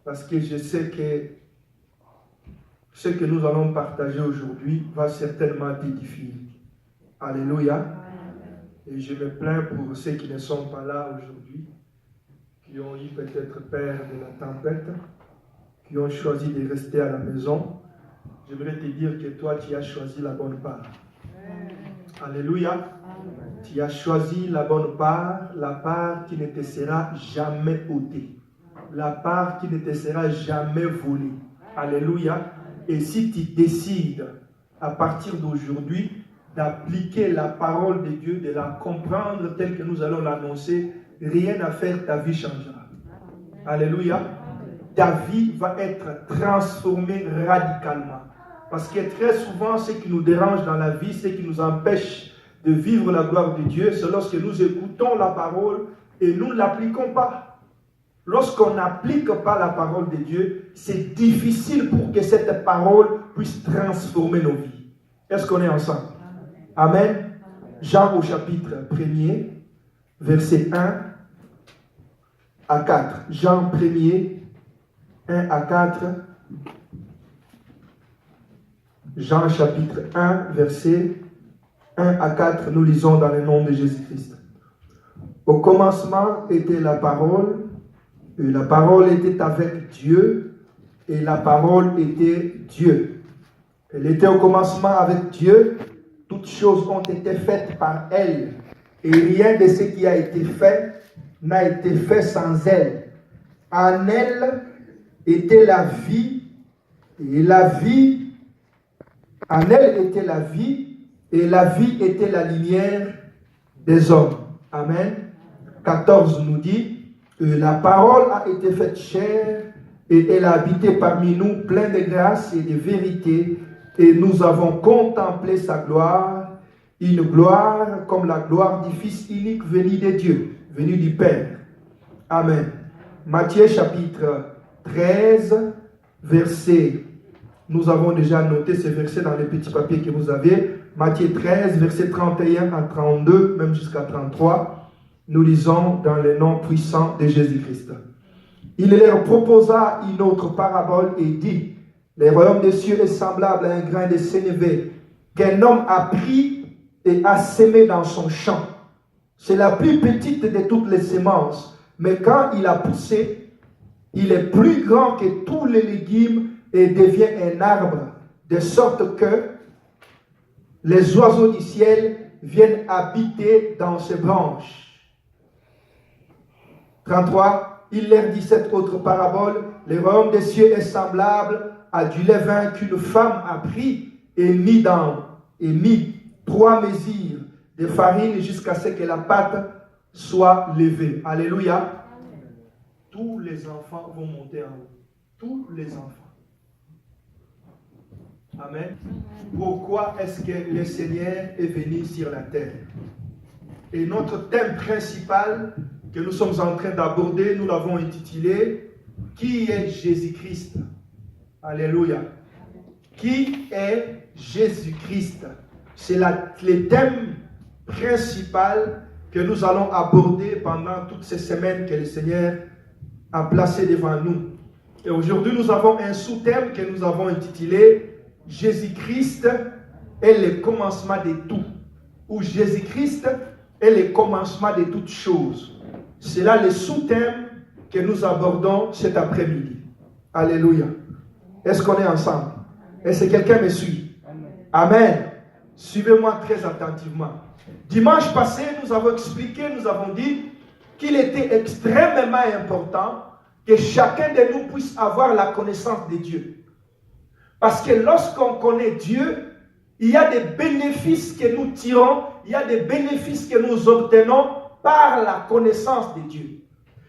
parce que je sais que ce que nous allons partager aujourd'hui va certainement t'édifier. Alléluia. Et je me plains pour ceux qui ne sont pas là aujourd'hui, qui ont eu peut-être peur de la tempête, qui ont choisi de rester à la maison. J'aimerais te dire que toi, tu as choisi la bonne part. Alléluia. Tu as choisi la bonne part, la part qui ne te sera jamais ôtée, la part qui ne te sera jamais volée. Alléluia. Et si tu décides, à partir d'aujourd'hui, d'appliquer la parole de Dieu, de la comprendre telle que nous allons l'annoncer, rien à faire, ta vie changera. Alléluia. Ta vie va être transformée radicalement. Parce que très souvent, ce qui nous dérange dans la vie, ce qui nous empêche de vivre la gloire de Dieu, c'est lorsque nous écoutons la parole et nous ne l'appliquons pas. Lorsqu'on n'applique pas la parole de Dieu, c'est difficile pour que cette parole puisse transformer nos vies. Est-ce qu'on est ensemble? Amen. Jean au chapitre 1er, verset 1 à 4. Jean 1er, 1 à 4. Jean chapitre 1, verset 1 à 4, nous lisons dans le nom de Jésus-Christ. Au commencement était la parole, et la parole était avec Dieu, et la parole était Dieu. Elle était au commencement avec Dieu, toutes choses ont été faites par elle, et rien de ce qui a été fait n'a été fait sans elle. En elle était la vie, et la vie, en elle était la vie, et la vie était la lumière des hommes. Amen. 14 nous dit, la parole a été faite chair, et elle a habité parmi nous, plein de grâce et de vérité, et nous avons contemplé sa gloire, une gloire comme la gloire du Fils unique venu de Dieu, venu du Père. Amen. Matthieu chapitre 13, verset, nous avons déjà noté ce verset dans les petits papiers que vous avez. Matthieu 13, verset 31 à 32, même jusqu'à 33. Nous lisons dans le nom puissant de Jésus-Christ. Il leur proposa une autre parabole et dit, le royaume des cieux est semblable à un grain de sénévé qu'un homme a pris et a sémé dans son champ. C'est la plus petite de toutes les semences, mais quand il a poussé, il est plus grand que tous les légumes et devient un arbre, de sorte que les oiseaux du ciel viennent habiter dans ses branches. 33. Il leur dit cette autre parabole, le royaume des cieux est semblable à du levain qu'une femme a pris et mis 3 mesures de farine jusqu'à ce que la pâte soit levée. Alléluia. Tous les enfants vont monter en haut. Tous les enfants. Amen. Pourquoi est-ce que le Seigneur est venu sur la terre? Et notre thème principal que nous sommes en train d'aborder, nous l'avons intitulé « Qui est Jésus-Christ ?» Alléluia. Qui est Jésus-Christ? C'est le thème principal que nous allons aborder pendant toutes ces semaines que le Seigneur a placé devant nous. Et aujourd'hui, nous avons un sous-thème que nous avons intitulé « Jésus-Christ est le commencement de tout » ou « Jésus-Christ est le commencement de toutes choses ». C'est là le sous-thème que nous abordons cet après-midi. Alléluia. Est-ce qu'on est ensemble? Est-ce que quelqu'un me suit? Amen. Suivez-moi très attentivement. Dimanche passé, nous avons expliqué, nous avons dit qu'il était extrêmement important que chacun de nous puisse avoir la connaissance de Dieu. Parce que lorsqu'on connaît Dieu, il y a des bénéfices que nous tirons, il y a des bénéfices que nous obtenons par la connaissance de Dieu.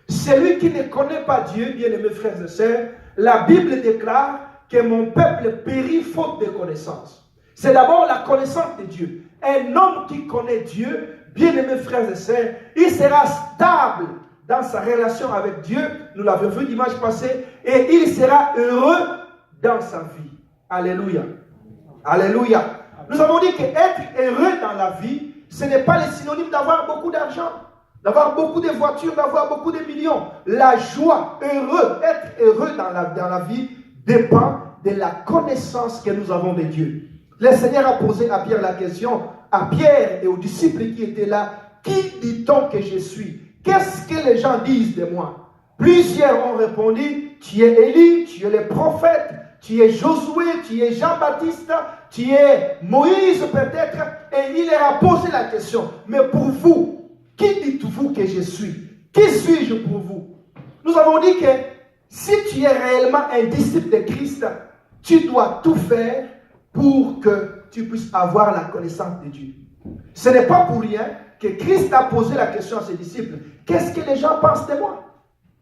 Celui qui ne connaît pas Dieu, bien-aimés frères et sœurs, la Bible déclare que mon peuple périt faute de connaissance. C'est d'abord la connaissance de Dieu. Un homme qui connaît Dieu, bien-aimés frères et sœurs, il sera stable dans sa relation avec Dieu, nous l'avions vu dimanche passé, et il sera heureux dans sa vie. Alléluia. Alléluia. Nous avons dit qu'être heureux dans la vie, ce n'est pas le synonyme d'avoir beaucoup d'argent. d'avoir beaucoup de voitures, d'avoir beaucoup de millions. La joie, être heureux dans la vie dépend de la connaissance que nous avons de Dieu. Le Seigneur a posé à Pierre la question, à Pierre et aux disciples qui étaient là, qui dit-on que je suis? Qu'est-ce que les gens disent de moi? Plusieurs ont répondu, tu es Élie, tu es le prophète, tu es Josué, tu es Jean-Baptiste, tu es Moïse peut-être. Et il leur a posé la question, mais pour vous, qui dites-vous que je suis? Qui suis-je pour vous? Nous avons dit que si tu es réellement un disciple de Christ, tu dois tout faire pour que tu puisses avoir la connaissance de Dieu. Ce n'est pas pour rien que Christ a posé la question à ses disciples. Qu'est-ce que les gens pensent de moi?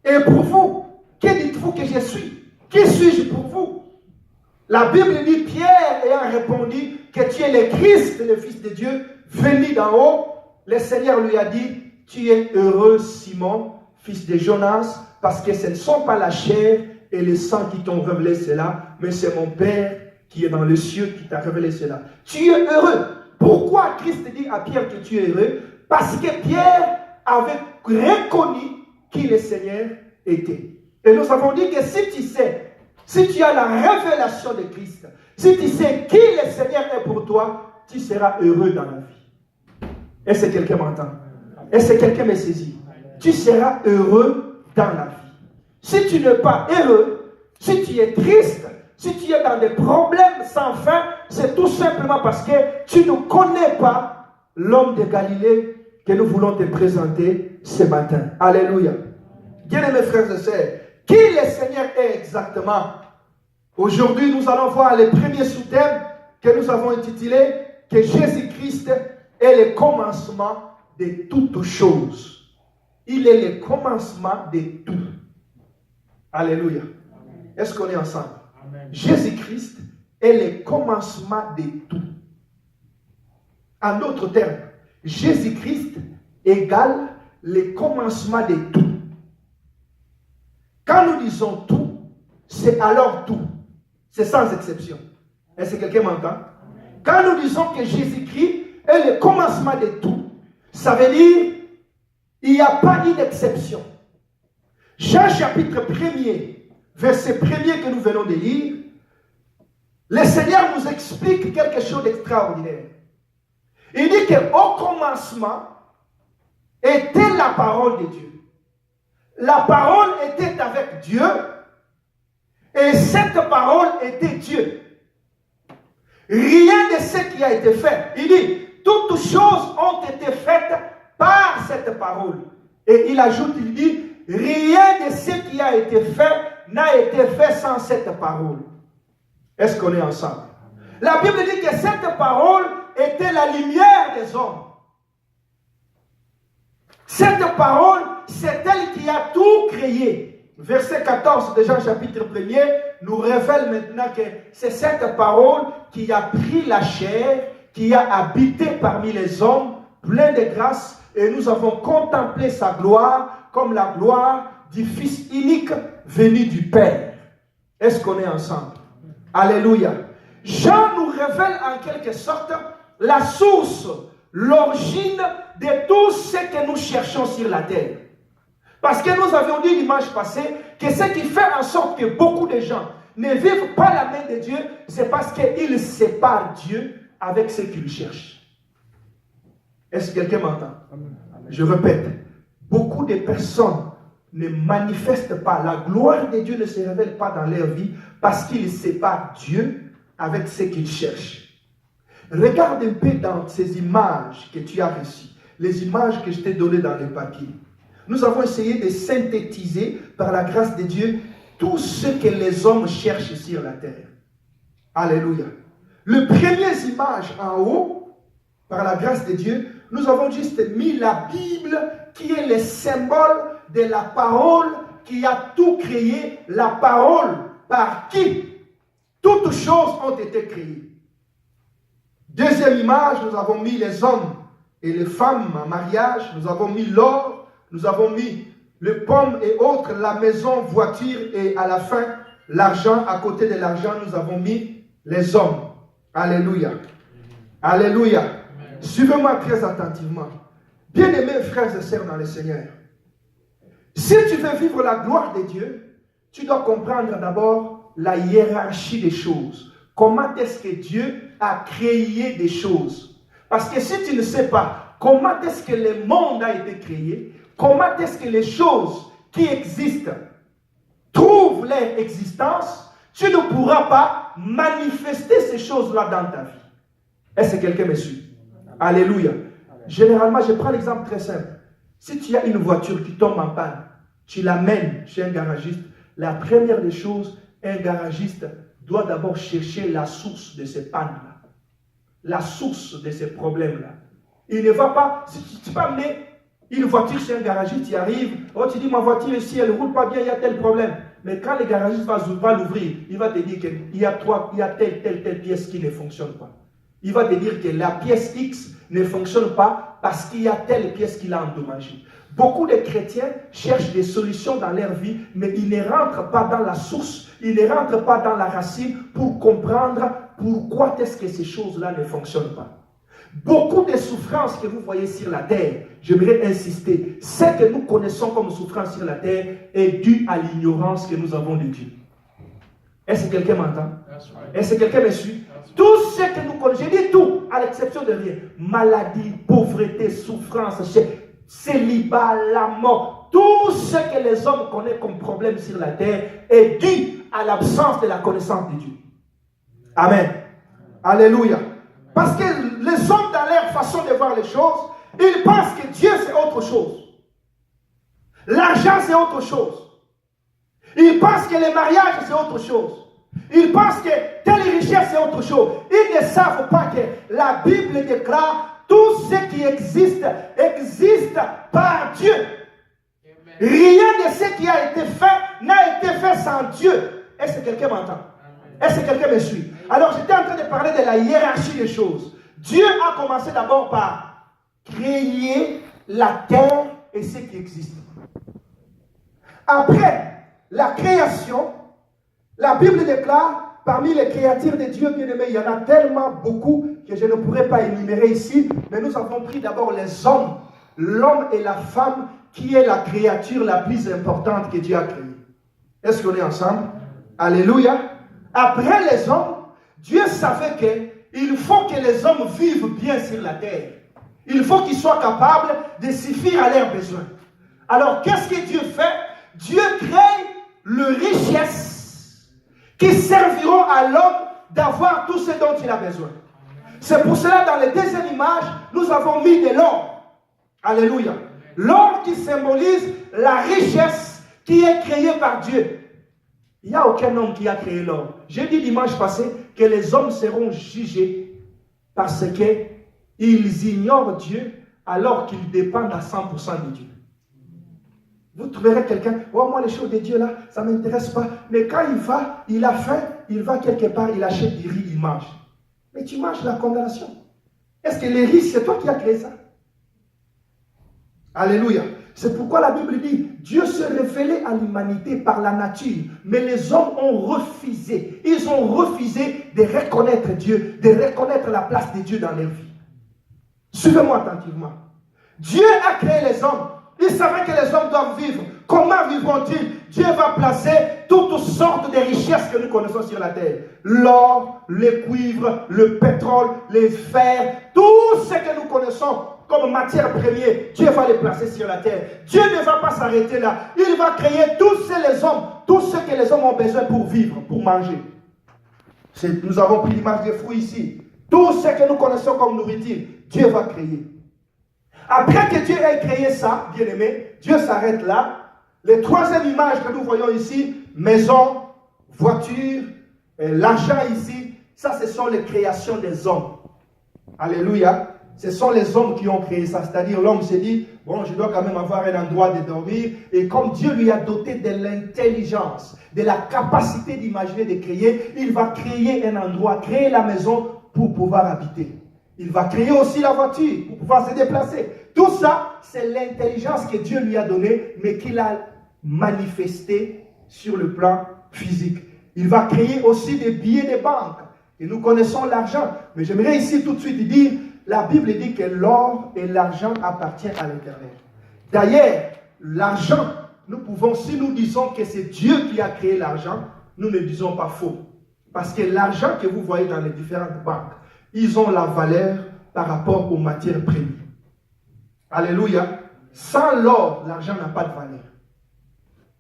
Et pour vous, qui dites-vous que je suis? Qui suis-je pour vous? La Bible dit, Pierre ayant répondu que tu es le Christ, le Fils de Dieu, venu d'en haut, le Seigneur lui a dit, tu es heureux Simon, fils de Jonas, parce que ce ne sont pas la chair et le sang qui t'ont révélé cela, mais c'est mon Père qui est dans les cieux qui t'a révélé cela. Tu es heureux. Pourquoi Christ dit à Pierre que tu es heureux? Parce que Pierre avait reconnu qui le Seigneur était. Et nous avons dit que si tu sais, si tu as la révélation de Christ, si tu sais qui le Seigneur est pour toi, tu seras heureux dans la vie. Est-ce que quelqu'un m'entend? Est-ce que quelqu'un me saisit? Tu seras heureux dans la vie. Si tu n'es pas heureux, si tu es triste, si tu es dans des problèmes sans fin, c'est tout simplement parce que tu ne connais pas l'homme de Galilée que nous voulons te présenter ce matin. Alléluia. Bien-aimés frères et sœurs, qui le Seigneur est exactement? Aujourd'hui, nous allons voir le premier sous-thème que nous avons intitulé que Jésus-Christ est le commencement de toutes choses. Il est le commencement de tout. Alléluia. Est-ce qu'on est ensemble? Jésus-Christ est le commencement de tout. En d'autres termes, Jésus-Christ égale le commencement de tout. Quand nous disons tout, c'est alors tout. C'est sans exception. Est-ce que quelqu'un m'entend? Quand nous disons que Jésus-Christ est le commencement de tout, ça veut dire il n'y a pas une exception. Jean chapitre 1er, verset 1er que nous venons de lire, le Seigneur nous explique quelque chose d'extraordinaire. Il dit qu'au commencement était la parole de Dieu. La parole était avec Dieu et cette parole était Dieu. Rien de ce qui a été fait. Il dit, toutes choses ont été faites par cette parole. Et il ajoute, il dit, rien de ce qui a été fait n'a été fait sans cette parole. Est-ce qu'on est ensemble? La Bible dit que cette parole était la lumière des hommes. Cette parole, c'est elle qui a tout créé. Verset 14 de Jean chapitre 1er nous révèle maintenant que c'est cette parole qui a pris la chair, qui a habité parmi les hommes, plein de grâce, et nous avons contemplé sa gloire comme la gloire du Fils unique venu du Père. Est-ce qu'on est ensemble? Alléluia. Jean nous révèle en quelque sorte la source, l'origine de tout ce que nous cherchons sur la terre. Parce que nous avions dit dimanche passé que ce qui fait en sorte que beaucoup de gens ne vivent pas la main de Dieu, c'est parce qu'ils séparent Dieu avec ce qu'ils cherchent. Est-ce que quelqu'un m'entend? Je répète, beaucoup de personnes ne manifestent pas, la gloire de Dieu ne se révèle pas dans leur vie parce qu'ils séparent Dieu avec ce qu'ils cherchent. Regarde un peu dans ces images que tu as reçues, les images que je t'ai données dans le papier. Nous avons essayé de synthétiser par la grâce de Dieu tout ce que les hommes cherchent sur la terre. Alléluia. Les premières images en haut, par la grâce de Dieu, nous avons juste mis la Bible qui est le symbole de la parole qui a tout créé, la parole par qui toutes choses ont été créées. Deuxième image, nous avons mis les hommes et les femmes en mariage, nous avons mis l'or, nous avons mis les pommes et autres, la maison, voiture et à la fin, l'argent. À côté de l'argent, nous avons mis les hommes. Alléluia. Alléluia. Suivez-moi très attentivement. Bien-aimés frères et sœurs dans le Seigneur, si tu veux vivre la gloire de Dieu, tu dois comprendre d'abord la hiérarchie des choses. Comment est-ce que Dieu a créé des choses? Parce que si tu ne sais pas comment est-ce que le monde a été créé, comment est-ce que les choses qui existent trouvent leur existence, tu ne pourras pas manifester ces choses-là dans ta vie. Est-ce que quelqu'un me suit? Alléluia. Généralement, je prends l'exemple très simple. Si tu as une voiture qui tombe en panne, tu l'amènes chez un garagiste, la première des choses, un garagiste doit d'abord chercher la source de ces pannes-là, la source de ces problèmes-là. Il ne va pas, si tu peux amener une voiture chez un garagiste, tu arrives, oh, tu dis ma voiture ici, elle ne roule pas bien, il y a tel problème. Mais quand le garagiste va l'ouvrir, il va te dire qu'il y a telle pièce qui ne fonctionne pas. Il va te dire que la pièce X ne fonctionne pas parce qu'il y a telle pièce qui l'a endommagée. Beaucoup de chrétiens cherchent des solutions dans leur vie, mais ils ne rentrent pas dans la source, ils ne rentrent pas dans la racine pour comprendre pourquoi est-ce que ces choses-là ne fonctionnent pas. Beaucoup de souffrances que vous voyez sur la terre, j'aimerais insister, ce que nous connaissons comme souffrance sur la terre est dû à l'ignorance que nous avons de Dieu. Est-ce que quelqu'un m'entend? Est-ce que quelqu'un me suit? Tout ce que nous connaissons, je dis tout, à l'exception de rien. Maladie, pauvreté, souffrance, célibat, la mort, tout ce que les hommes connaissent comme problème sur la terre est dû à l'absence de la connaissance de Dieu. Amen. Alléluia. Parce que les hommes, dans leur façon de voir les choses, ils pensent que Dieu c'est autre chose. L'argent c'est autre chose. Ils pensent que le mariage c'est autre chose. Ils pensent que telle richesse c'est autre chose. Ils ne savent pas que la Bible déclare tout ce qui existe par Dieu. Rien de ce qui a été fait n'a été fait sans Dieu. Est-ce que quelqu'un m'entend? Est-ce que quelqu'un me suit? Alors j'étais en train de parler de la hiérarchie des choses. Dieu a commencé d'abord par créer la terre et ce qui existe. Après la création, la Bible déclare, parmi les créatures de Dieu, bien-aimés, il y en a tellement beaucoup que je ne pourrais pas énumérer ici, mais nous avons pris d'abord les hommes, l'homme et la femme, qui est la créature la plus importante que Dieu a créée. Est-ce qu'on est ensemble? Alléluia. Après les hommes, Dieu savait qu'il faut que les hommes vivent bien sur la terre. Il faut qu'ils soient capables de suffire à leurs besoins. Alors, qu'est-ce que Dieu fait? Dieu crée les richesses qui serviront à l'homme d'avoir tout ce dont il a besoin. C'est pour cela, dans les deuxième image, nous avons mis de l'or. Alléluia. L'or qui symbolise la richesse qui est créée par Dieu. Il n'y a aucun homme qui a créé l'or. J'ai dit dimanche passé que les hommes seront jugés parce qu'ils ignorent Dieu alors qu'ils dépendent à 100% de Dieu. Vous trouverez quelqu'un, oh moi les choses de Dieu là, ça ne m'intéresse pas. Mais quand il a faim, il va quelque part, il achète du riz, il mange. Mais tu manges la condamnation. Est-ce que les riz, c'est toi qui as créé ça? Alléluia. C'est pourquoi la Bible dit, Dieu se révélait à l'humanité par la nature, mais les hommes ont refusé. Ils ont refusé de reconnaître Dieu, de reconnaître la place de Dieu dans leur vie. Suivez-moi attentivement. Dieu a créé les hommes. Il savait que les hommes doivent vivre. Comment vivront-ils? Dieu va placer toutes sortes de richesses que nous connaissons sur la terre. L'or, le cuivre, le pétrole, les fers, tout ce que nous connaissons comme matière première, Dieu va les placer sur la terre. Dieu ne va pas s'arrêter là. Il va créer tous ce que les hommes ont besoin pour vivre, pour manger. Nous avons pris l'image des fruits ici. Tout ce que nous connaissons comme nourriture, Dieu va créer. Après que Dieu ait créé ça, bien aimé, Dieu s'arrête là. Les troisième image que nous voyons ici, maison, voiture, l'argent ici, ça ce sont les créations des hommes. Alléluia. Ce sont les hommes qui ont créé ça. C'est-à-dire l'homme s'est dit, bon, je dois quand même avoir un endroit de dormir. Et comme Dieu lui a doté de l'intelligence, de la capacité d'imaginer, de créer, il va créer un endroit, créer la maison pour pouvoir habiter. Il va créer aussi la voiture pour pouvoir se déplacer. Tout ça, c'est l'intelligence que Dieu lui a donnée, mais qu'il a manifestée sur le plan physique. Il va créer aussi des billets de banque. Et nous connaissons l'argent. Mais j'aimerais ici tout de suite dire, la Bible dit que l'or et l'argent appartiennent à l'Éternel. D'ailleurs, l'argent, nous pouvons, si nous disons que c'est Dieu qui a créé l'argent, nous ne disons pas faux. Parce que l'argent que vous voyez dans les différentes banques, ils ont la valeur par rapport aux matières premières. Alléluia. Sans l'or, l'argent n'a pas de valeur.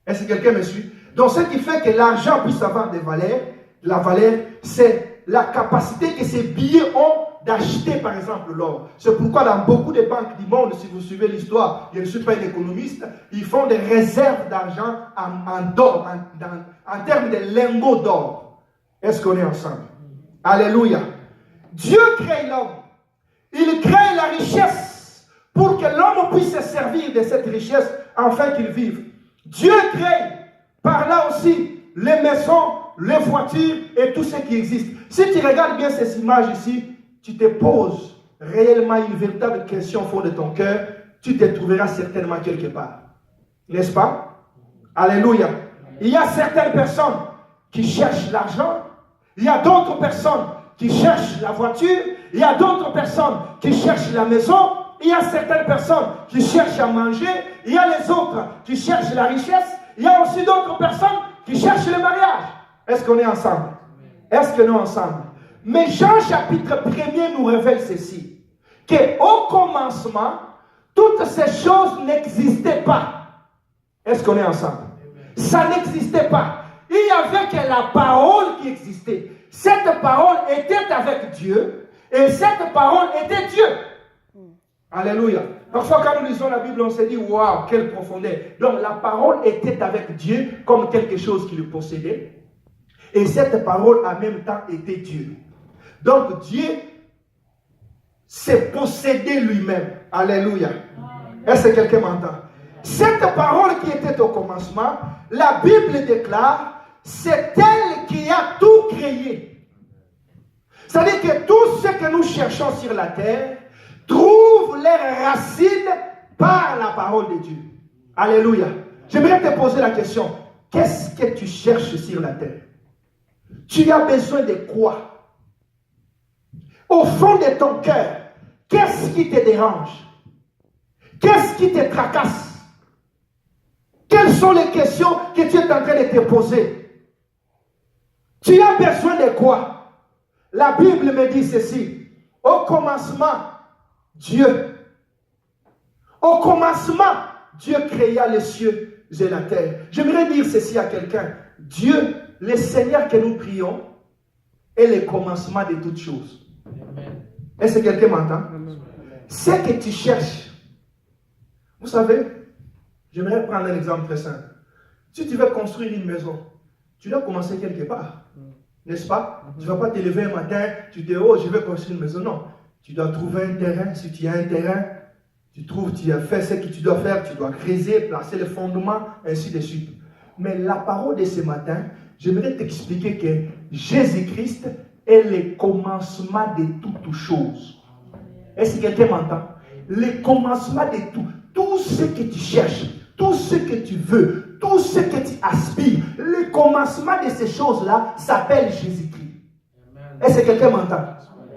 Est-ce que quelqu'un me suit? Donc, ce qui fait que l'argent puisse avoir des valeurs, la valeur, c'est la capacité que ces billets ont d'acheter, par exemple, l'or. C'est pourquoi dans beaucoup de banques du monde, si vous suivez l'histoire, je ne suis pas un économiste, ils font des réserves d'argent en termes de lingots d'or. Est-ce qu'on est ensemble? Alléluia. Dieu crée l'homme. Il crée la richesse pour que l'homme puisse se servir de cette richesse afin qu'il vive. Dieu crée par là aussi les maisons, les voitures et tout ce qui existe. Si tu regardes bien ces images ici, tu te poses réellement une véritable question au fond de ton cœur, tu te trouveras certainement quelque part. N'est-ce pas? Alléluia. Il y a certaines personnes qui cherchent l'argent, il y a d'autres personnes qui cherchent la voiture, il y a d'autres personnes qui cherchent la maison, il y a certaines personnes qui cherchent à manger, il y a les autres qui cherchent la richesse, il y a aussi d'autres personnes qui cherchent le mariage. Est-ce qu'on est ensemble? Est-ce que nous ensemble? Mais Jean chapitre 1er nous révèle ceci, qu'au commencement, toutes ces choses n'existaient pas. Est-ce qu'on est ensemble? Ça n'existait pas. Il y avait que la parole qui existait. Cette parole était avec Dieu et cette parole était Dieu. Alléluia. Parfois quand nous lisons la Bible, on se dit, waouh, quelle profondeur. Donc la parole était avec Dieu comme quelque chose qui le possédait. Et cette parole en même temps était Dieu. Donc Dieu s'est possédé lui-même. Alléluia. Est-ce que quelqu'un m'entend? Cette parole qui était au commencement, la Bible déclare, c'est elle qui a tout créé. C'est-à-dire que tout ce que nous cherchons sur la terre trouve leurs racines par la parole de Dieu. Alléluia. J'aimerais te poser la question. Qu'est-ce que tu cherches sur la terre? Tu as besoin de quoi? Au fond de ton cœur, qu'est-ce qui te dérange? Qu'est-ce qui te tracasse? Quelles sont les questions que tu es en train de te poser? Tu as besoin de quoi? La Bible me dit ceci. Au commencement, Dieu. Au commencement, Dieu créa les cieux et la terre. J'aimerais dire ceci à quelqu'un. Dieu, le Seigneur que nous prions, est le commencement de toutes choses. Est-ce que quelqu'un m'entend? Ce que tu cherches. Vous savez, j'aimerais prendre un exemple très simple. Si tu veux construire une maison, tu dois commencer quelque part. N'est-ce pas? Tu ne vas pas te lever un matin, tu te dis, oh, je vais construire une maison. Non. Tu dois trouver un terrain. Si tu as un terrain, tu as fait ce que tu dois faire, tu dois creuser, placer les fondements, ainsi de suite. Mais la parole de ce matin, j'aimerais t'expliquer que Jésus-Christ est le commencement de toutes choses. Est-ce que quelqu'un m'entend? Le commencement de tout. Tout ce que tu cherches, tout ce que tu veux, tout ce que tu aspires, le commencement de ces choses-là s'appelle Jésus-Christ. Est-ce que quelqu'un m'entend?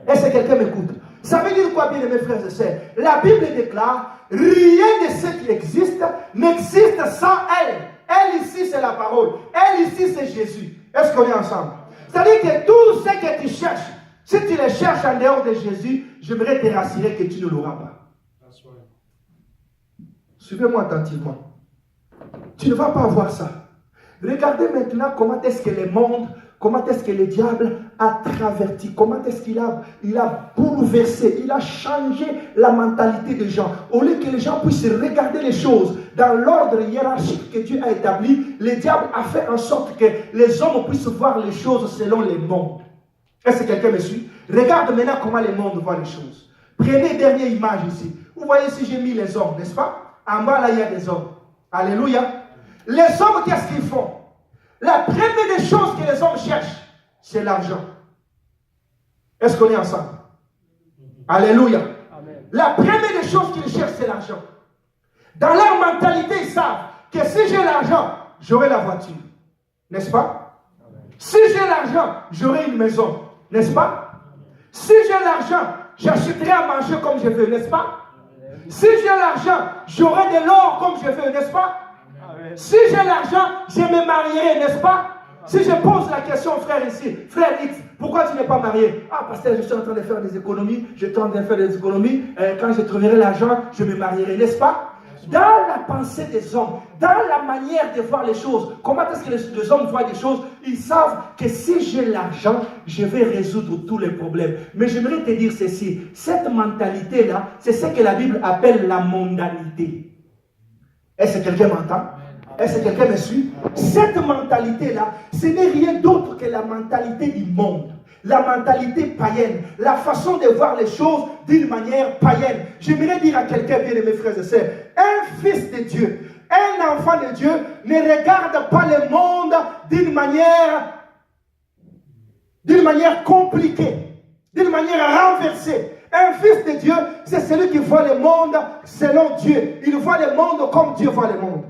Est-ce que quelqu'un m'écoute? Ça veut dire quoi, bien mes frères et sœurs? La Bible déclare, rien de ce qui existe n'existe sans elle. Elle ici, c'est la parole. Elle ici, c'est Jésus. Est-ce qu'on est ensemble? C'est-à-dire que tout ce que tu cherches, si tu le cherches en dehors de Jésus, j'aimerais te rassurer que tu ne l'auras pas. Suivez-moi attentivement. Tu ne vas pas avoir ça. Regardez maintenant comment est-ce que le monde, comment est-ce que le diable a traverti, comment est-ce qu'il a bouleversé, il a changé la mentalité des gens. Au lieu que les gens puissent regarder les choses dans l'ordre hiérarchique que Dieu a établi, le diable a fait en sorte que les hommes puissent voir les choses selon les mondes. Est-ce que quelqu'un me suit? Regarde maintenant comment le monde voit les choses. Prenez dernière image ici. Vous voyez si j'ai mis les hommes, n'est-ce pas? En bas là, il y a des hommes. Alléluia. Les hommes, qu'est-ce qu'ils font? La première des choses que les hommes cherchent, c'est l'argent. Est-ce qu'on est ensemble? Alléluia. Amen. La première des choses qu'ils cherchent, c'est l'argent. Dans leur mentalité, ils savent que si j'ai l'argent, j'aurai la voiture. N'est-ce pas? Amen. Si j'ai l'argent, j'aurai une maison. N'est-ce pas? Si j'ai l'argent, j'achèterai à manger comme je veux, n'est-ce pas? Si j'ai l'argent, j'aurai de l'or comme je veux, n'est-ce pas? Si j'ai l'argent, je me marierai, n'est-ce pas? Si je pose la question, frère ici, frère X, pourquoi tu n'es pas marié? Ah, pasteur, je suis en train de faire des économies, je suis en train de faire des économies, quand je trouverai l'argent, je me marierai, n'est-ce pas? Dans la pensée des hommes, dans la manière de voir les choses, comment est-ce que les hommes voient des choses? Ils savent que si j'ai l'argent, je vais résoudre tous les problèmes. Mais j'aimerais te dire ceci, cette mentalité-là, c'est ce que la Bible appelle la mondanité. Est-ce que quelqu'un m'entend? Est-ce que quelqu'un me suit? Cette mentalité-là, ce n'est rien d'autre que la mentalité du monde. La mentalité païenne, la façon de voir les choses d'une manière païenne. J'aimerais dire à quelqu'un, bien aimé frères et sœurs, un fils de Dieu, un enfant de Dieu ne regarde pas le monde d'une manière compliquée, d'une manière renversée. Un fils de Dieu, c'est celui qui voit le monde selon Dieu. Il voit le monde comme Dieu voit le monde.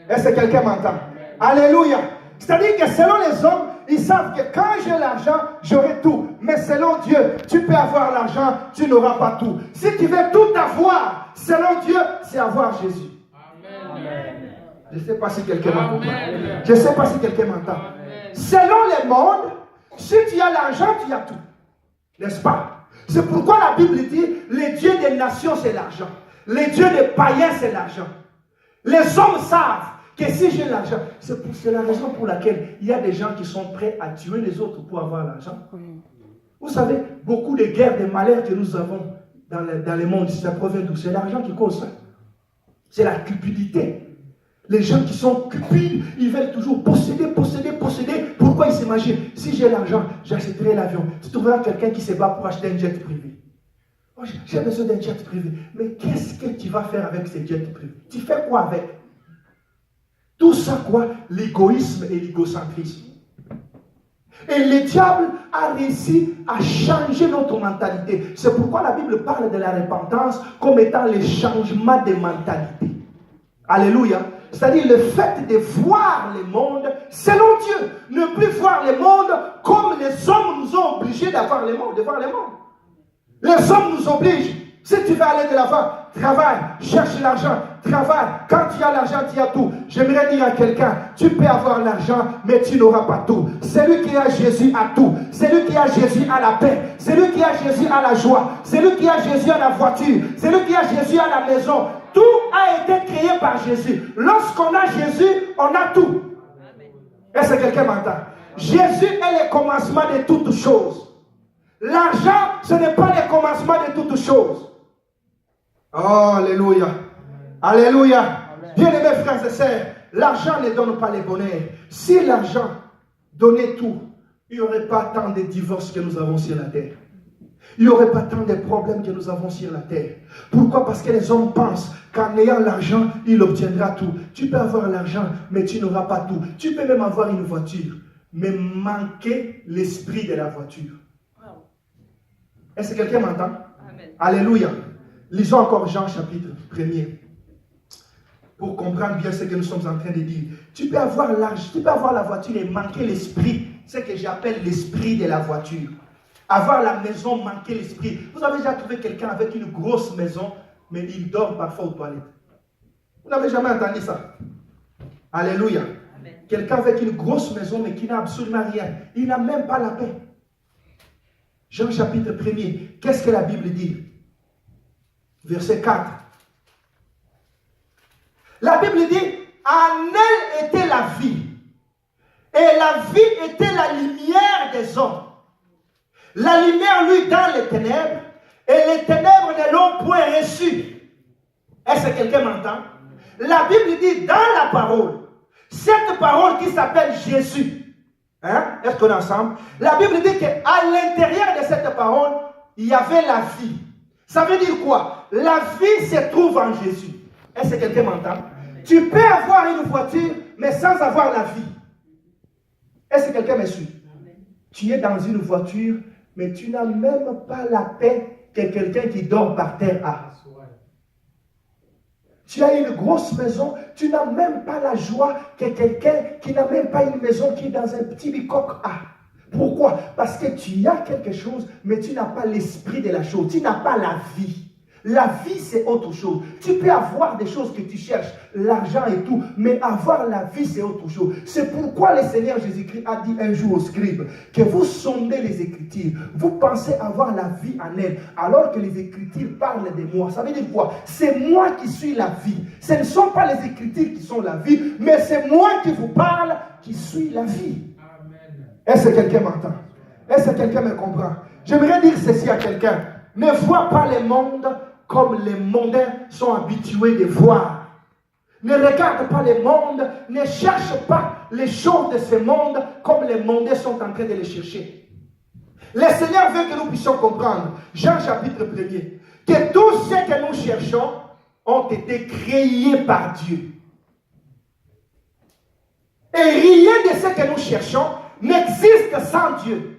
Est-ce que quelqu'un m'entend? Alléluia. C'est-à-dire que selon les hommes, ils savent que quand j'ai l'argent, j'aurai tout. Mais selon Dieu, tu peux avoir l'argent, tu n'auras pas tout. Si tu veux tout avoir, selon Dieu, c'est avoir Jésus. Amen. Je ne sais pas si quelqu'un m'entend. Je ne sais pas si quelqu'un m'entend. Selon les mondes, si tu as l'argent, tu as tout. N'est-ce pas? C'est pourquoi la Bible dit, les dieux des nations, c'est l'argent. Les dieux des païens, c'est l'argent. Les hommes savent que si j'ai l'argent, c'est la raison pour laquelle il y a des gens qui sont prêts à tuer les autres pour avoir l'argent. Vous savez, beaucoup de guerres, de malheurs que nous avons dans le monde, ça provient d'où? C'est l'argent qui cause ça. C'est la cupidité. Les gens qui sont cupides, ils veulent toujours posséder, posséder, posséder. Pourquoi ils s'imaginent? Si j'ai l'argent, j'achèterai l'avion. Tu trouveras quelqu'un qui se bat pour acheter un jet privé. Oh, j'ai besoin d'un jet privé. Mais qu'est-ce que tu vas faire avec ce jet privé? Tu fais quoi avec? Tout ça, quoi? L'égoïsme et l'égocentrisme. Et le diable a réussi à changer notre mentalité. C'est pourquoi la Bible parle de la repentance comme étant le changement de mentalité. Alléluia. C'est-à-dire le fait de voir le monde selon Dieu. Ne plus voir le monde comme les hommes nous ont obligés d'avoir le monde, de voir le monde. Les hommes nous obligent. Si tu veux aller de l'avant, travaille, cherche l'argent, travaille. Quand tu as l'argent, tu as tout. J'aimerais dire à quelqu'un, tu peux avoir l'argent, mais tu n'auras pas tout. Celui qui a Jésus a tout. Celui qui a Jésus a la paix. Celui qui a Jésus a la joie. Celui qui a Jésus a la voiture. Celui qui a Jésus a la maison. Tout a été créé par Jésus. Lorsqu'on a Jésus, on a tout. Est-ce que quelqu'un m'entend? Jésus est le commencement de toutes choses. L'argent, ce n'est pas le commencement de toutes choses. Oh, alléluia. Alléluia. Bien-aimés frères et sœurs, l'argent ne donne pas le bonheur. Si l'argent donnait tout, il n'y aurait pas tant de divorces que nous avons sur la terre. Il n'y aurait pas tant de problèmes que nous avons sur la terre. Pourquoi? Parce que les hommes pensent qu'en ayant l'argent, il obtiendra tout. Tu peux avoir l'argent, mais tu n'auras pas tout. Tu peux même avoir une voiture, mais manquer l'esprit de la voiture. Est-ce que quelqu'un m'entend? Alléluia. Lisons encore Jean chapitre 1er pour comprendre bien ce que nous sommes en train de dire. Tu peux avoir l'argent, tu peux avoir la voiture et manquer l'esprit, ce que j'appelle l'esprit de la voiture. Avoir la maison, manquer l'esprit. Vous avez déjà trouvé quelqu'un avec une grosse maison, mais il dort parfois aux toilettes. Vous n'avez jamais entendu ça? Alléluia. Quelqu'un avec une grosse maison, mais qui n'a absolument rien. Il n'a même pas la paix. Jean chapitre 1er, qu'est-ce que la Bible dit? Verset 4. La Bible dit, en elle était la vie. Et la vie était la lumière des hommes. La lumière, lui, dans les ténèbres, et les ténèbres ne l'ont point reçue. Est-ce que quelqu'un m'entend? La Bible dit, dans la parole, cette parole qui s'appelle Jésus, hein? Est-ce qu'on est ensemble? La Bible dit qu'à l'intérieur de cette parole, il y avait la vie. Ça veut dire quoi? La vie se trouve en Jésus. Est-ce que quelqu'un m'entend? Tu peux avoir une voiture, mais sans avoir la vie. Est-ce que quelqu'un me suit? Tu es dans une voiture, mais tu n'as même pas la paix que quelqu'un qui dort par terre a. Tu as une grosse maison, tu n'as même pas la joie que quelqu'un qui n'a même pas une maison, qui est dans un petit bicoque a. Pourquoi? Parce que tu as quelque chose, mais tu n'as pas l'esprit de la chose. Tu n'as pas la vie. La vie, c'est autre chose. Tu peux avoir des choses que tu cherches, l'argent et tout, mais avoir la vie, c'est autre chose. C'est pourquoi le Seigneur Jésus-Christ a dit un jour aux scribes que vous sondez les Écritures, vous pensez avoir la vie en elle, alors que les Écritures parlent de moi. Ça veut dire quoi? C'est moi qui suis la vie. Ce ne sont pas les Écritures qui sont la vie, mais c'est moi qui vous parle, qui suis la vie. Est-ce que quelqu'un m'entend? Est-ce que quelqu'un me comprend? J'aimerais dire ceci à quelqu'un. Ne vois pas le monde comme les mondains sont habitués de voir. Ne regarde pas le monde, ne cherche pas les choses de ce monde comme les mondains sont en train de les chercher. Le Seigneur veut que nous puissions comprendre, Jean chapitre 1er, que tout ce que nous cherchons ont été créés par Dieu. Et rien de ce que nous cherchons n'existe sans Dieu.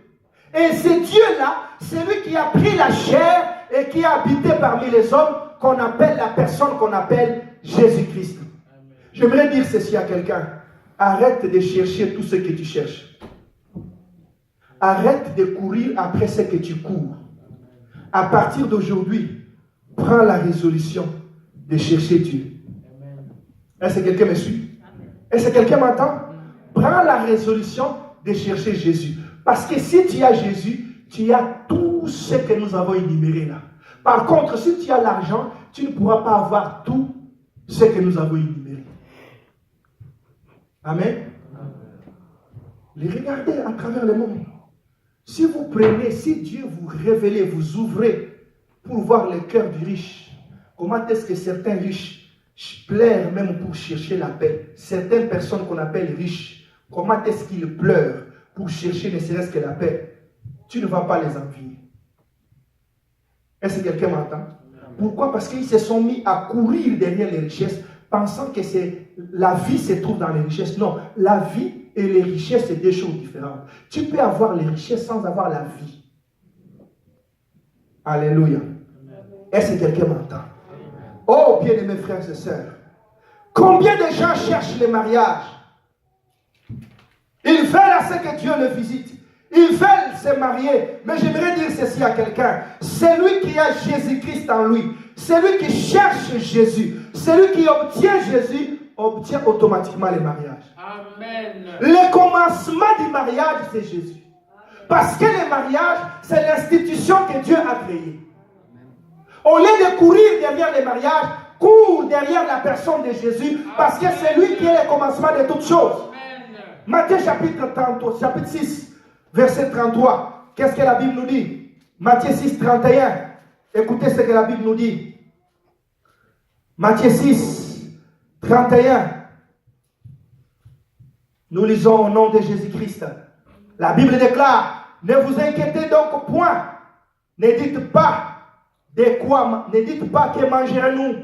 Et c'est Dieu-là, c'est lui qui a pris la chair et qui a habité parmi les hommes, qu'on appelle la personne qu'on appelle Jésus-Christ. J'aimerais dire ceci à quelqu'un. Arrête de chercher tout ce que tu cherches. Arrête de courir après ce que tu cours. À partir d'aujourd'hui, prends la résolution de chercher Dieu. Est-ce que quelqu'un me suit? Est-ce que quelqu'un m'entend? Prends la résolution de chercher Jésus. Parce que si tu as Jésus, tu as tout ce que nous avons énuméré là. Par contre, si tu as l'argent, tu ne pourras pas avoir tout ce que nous avons énuméré. Amen. Les regardez à travers le monde. Si vous prenez, si Dieu vous révèle, vous ouvrez pour voir le cœur du riche, comment est-ce que certains riches pleurent même pour chercher la paix? Certaines personnes qu'on appelle riches, comment est-ce qu'ils pleurent pour chercher ne serait-ce que la paix? Tu ne vas pas les envier. Est-ce que quelqu'un m'entend? Pourquoi? Parce qu'ils se sont mis à courir derrière les richesses, pensant que la vie se trouve dans les richesses. Non, la vie et les richesses, c'est deux choses différentes. Tu peux avoir les richesses sans avoir la vie. Alléluia. Est-ce que quelqu'un m'entend? Oh, bien-aimés frères et sœurs, combien de gens cherchent le mariage? Ils veulent à ce que Dieu le visite. Ils veulent se marier. Mais j'aimerais dire ceci à quelqu'un. Celui qui a Jésus-Christ en lui, celui qui cherche Jésus, celui qui obtient Jésus, obtient automatiquement le mariage. Amen. Le commencement du mariage, c'est Jésus. Parce que le mariage, c'est l'institution que Dieu a créée. Au lieu de courir derrière le mariage, cours derrière la personne de Jésus, parce que c'est lui qui est le commencement de toutes choses. Matthieu chapitre 6, verset 33. Qu'est-ce que la Bible nous dit? Matthieu 6, 31. Écoutez ce que la Bible nous dit. Matthieu 6, 31. Nous lisons au nom de Jésus-Christ. La Bible déclare, ne vous inquiétez donc point. Ne dites pas que mangerons-nous,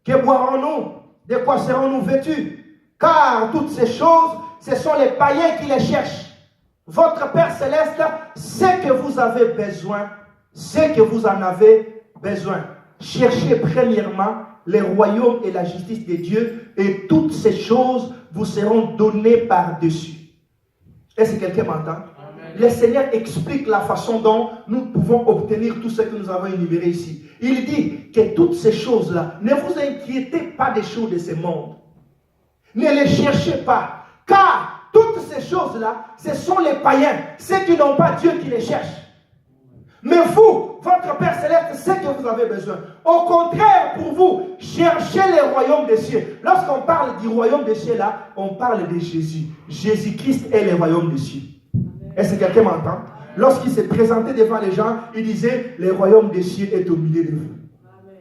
que boirons-nous, de quoi serons-nous vêtus. Car toutes ces choses, ce sont les païens qui les cherchent. Votre Père Céleste sait que vous avez besoin, sait que vous en avez besoin. Cherchez premièrement le royaume et la justice de Dieu, et toutes ces choses vous seront données par-dessus. Est-ce que quelqu'un m'entend? Le Seigneur explique la façon dont nous pouvons obtenir tout ce que nous avons énuméré ici. Il dit que toutes ces choses-là, ne vous inquiétez pas des choses de ce monde. Ne les cherchez pas. Car toutes ces choses-là, ce sont les païens, ceux qui n'ont pas Dieu qui les cherchent. Mais vous, votre Père Céleste, sait que vous avez besoin. Au contraire, pour vous, cherchez le royaume des cieux. Lorsqu'on parle du royaume des cieux, là, on parle de Jésus. Jésus-Christ est le royaume des cieux. Est-ce que quelqu'un m'entend? Lorsqu'il s'est présenté devant les gens, il disait, le royaume des cieux est au milieu de vous.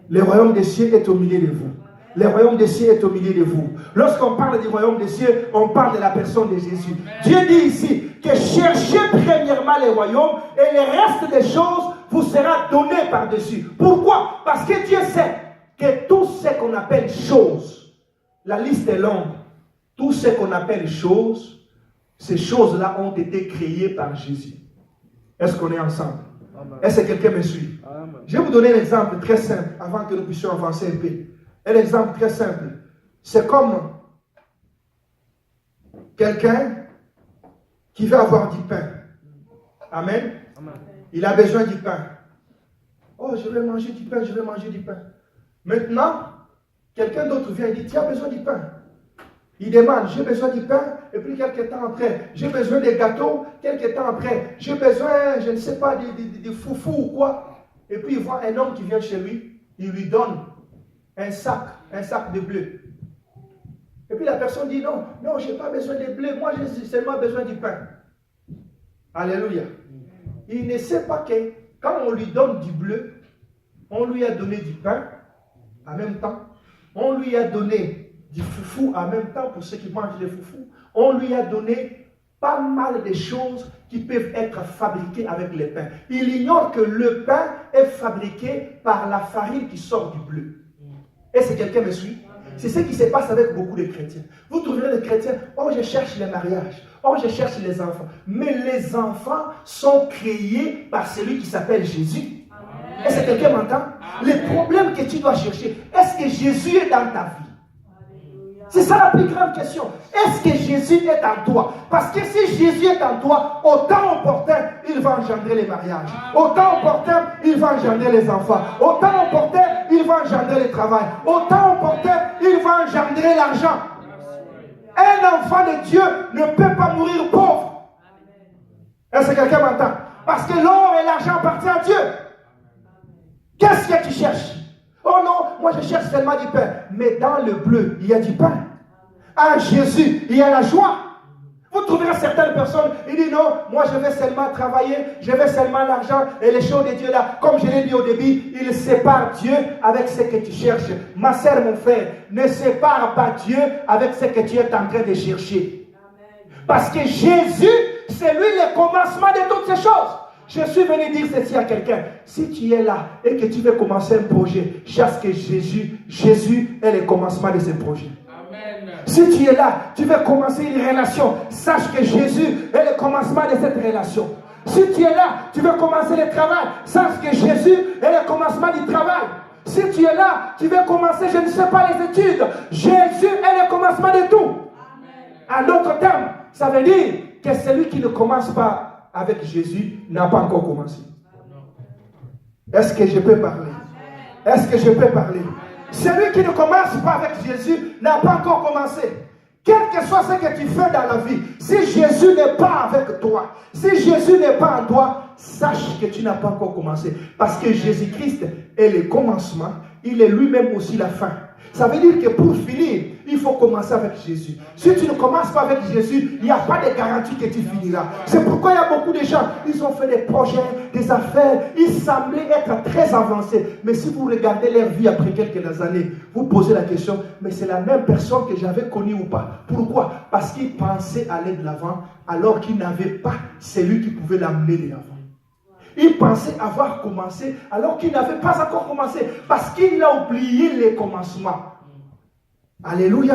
Le royaume des cieux est au milieu de vous. Le royaume des cieux est au milieu de vous. Lorsqu'on parle du royaume des cieux, on parle de la personne de Jésus. Dieu dit ici que cherchez premièrement le royaume et le reste des choses vous sera donné par-dessus. Pourquoi? Parce que Dieu sait que tout ce qu'on appelle choses, la liste est longue, tout ce qu'on appelle choses, ces choses-là ont été créées par Jésus. Est-ce qu'on est ensemble? Est-ce que quelqu'un me suit? Je vais vous donner un exemple très simple avant que nous puissions avancer un peu. Un exemple très simple. C'est comme quelqu'un qui veut avoir du pain. Amen. Il a besoin du pain. Oh, je vais manger du pain, je vais manger du pain. Maintenant, quelqu'un d'autre vient et dit, tu as besoin du pain. Il demande, j'ai besoin du pain, et puis quelques temps après, j'ai besoin des gâteaux, quelques temps après, j'ai besoin, je ne sais pas, de foufou ou quoi. Et puis il voit un homme qui vient chez lui, il lui donne un sac de blé. Et puis la personne dit, non, je n'ai pas besoin de blé, moi j'ai seulement besoin du pain. Alléluia. Il ne sait pas que quand on lui donne du blé, on lui a donné du pain en même temps, on lui a donné du foufou en même temps pour ceux qui mangent des foufous, on lui a donné pas mal de choses qui peuvent être fabriquées avec le pain. Il ignore que le pain est fabriqué par la farine qui sort du blé. Est-ce que quelqu'un me suit? C'est ce qui se passe avec beaucoup de chrétiens. Vous trouverez des chrétiens, oh je cherche les mariages, oh je cherche les enfants. Mais les enfants sont créés par celui qui s'appelle Jésus. Est-ce que quelqu'un m'entend? Le problème que tu dois chercher, est-ce que Jésus est dans ta vie? C'est ça la plus grande question. Est-ce que Jésus est en toi? Parce que si Jésus est en toi, au temps opportun, il va engendrer les mariages. Au temps opportun, il va engendrer les enfants. Au temps opportun, il va engendrer le travail. Au temps opportun, il va engendrer l'argent. Un enfant de Dieu ne peut pas mourir pauvre. Est-ce que quelqu'un m'entend? Parce que l'or et l'argent appartiennent à Dieu. Qu'est-ce que tu cherches? Oh non, moi je cherche seulement du pain. Mais dans le bleu, il y a du pain. En Jésus, il y a la joie. Vous trouverez certaines personnes, ils disent non, moi je vais seulement travailler, je vais seulement l'argent et les choses de Dieu là. Comme je l'ai dit au début, il sépare Dieu avec ce que tu cherches. Ma sœur, mon frère, ne sépare pas Dieu avec ce que tu es en train de chercher. Parce que Jésus, c'est lui le commencement de toutes ces choses. Je suis venu dire ceci à quelqu'un. Si tu es là et que tu veux commencer un projet, cherche que Jésus est le commencement de ce projet. Amen. Si tu es là, tu veux commencer une relation, sache que Jésus est le commencement de cette relation. Si tu es là, tu veux commencer le travail, sache que Jésus est le commencement du travail. Si tu es là, tu veux commencer, je ne sais pas, les études, Jésus est le commencement de tout. Amen. En d'autres termes, ça veut dire que celui qui ne commence pas avec Jésus n'a pas encore commencé. Est-ce que je peux parler? Est-ce que je peux parler? Celui qui ne commence pas avec Jésus n'a pas encore commencé. Quel que soit ce que tu fais dans la vie, si Jésus n'est pas avec toi, si Jésus n'est pas en toi, sache que tu n'as pas encore commencé. Parce que Jésus-Christ est le commencement, il est lui-même aussi la fin. Ça veut dire que pour finir, il faut commencer avec Jésus. Si tu ne commences pas avec Jésus, il n'y a pas de garantie que tu finiras. C'est pourquoi il y a beaucoup de gens, ils ont fait des projets, des affaires, ils semblaient être très avancés. Mais si vous regardez leur vie après quelques années, vous posez la question, mais c'est la même personne que j'avais connue ou pas? Pourquoi? Parce qu'ils pensaient aller de l'avant alors qu'ils n'avaient pas celui qui pouvait l'amener de l'avant. Il pensait avoir commencé alors qu'il n'avait pas encore commencé parce qu'il a oublié les commencements. Alléluia.